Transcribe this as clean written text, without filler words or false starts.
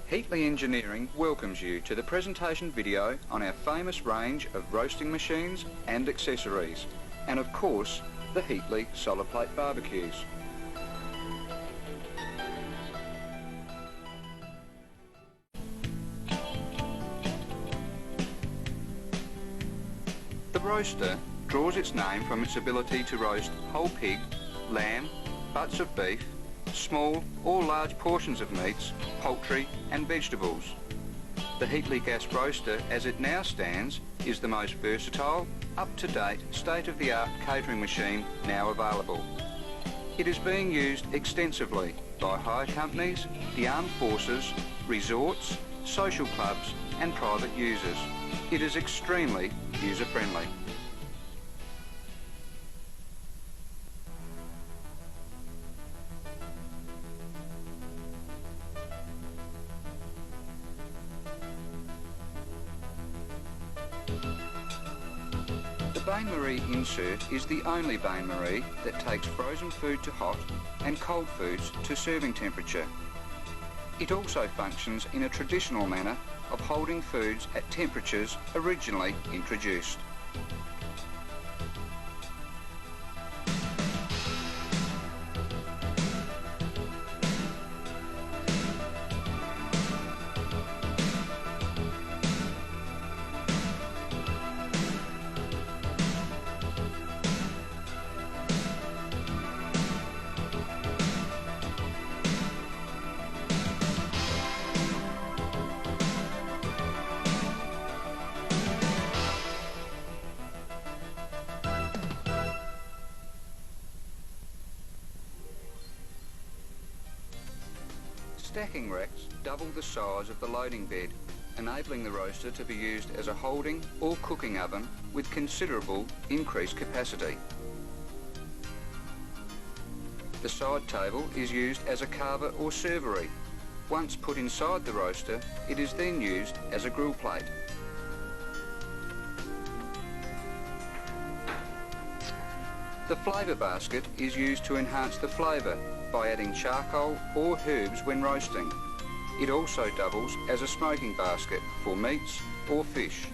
Heatlie Engineering welcomes you to the presentation video on our famous range of roasting machines and accessories, and of course the Heatlie solar plate barbecues. The roaster draws its name from its ability to roast whole pig, lamb, butts of beef, small or large portions of meats, poultry and vegetables. The Heatlie gas roaster as it now stands is the most versatile, up-to-date, state-of-the-art catering machine now available. It is being used extensively by hire companies, the armed forces, resorts, social clubs and private users. It is extremely user-friendly. The bain-marie insert is the only bain-marie that takes frozen food to hot and cold foods to serving temperature. It also functions in a traditional manner of holding foods at temperatures originally introduced. Stacking racks double the size of the loading bed, enabling the roaster to be used as a holding or cooking oven with considerable increased capacity. The side table is used as a carver or servery. Once put inside the roaster, it is then used as a grill plate. The flavour basket is used to enhance the flavour by adding charcoal or herbs when roasting. It also doubles as a smoking basket for meats or fish.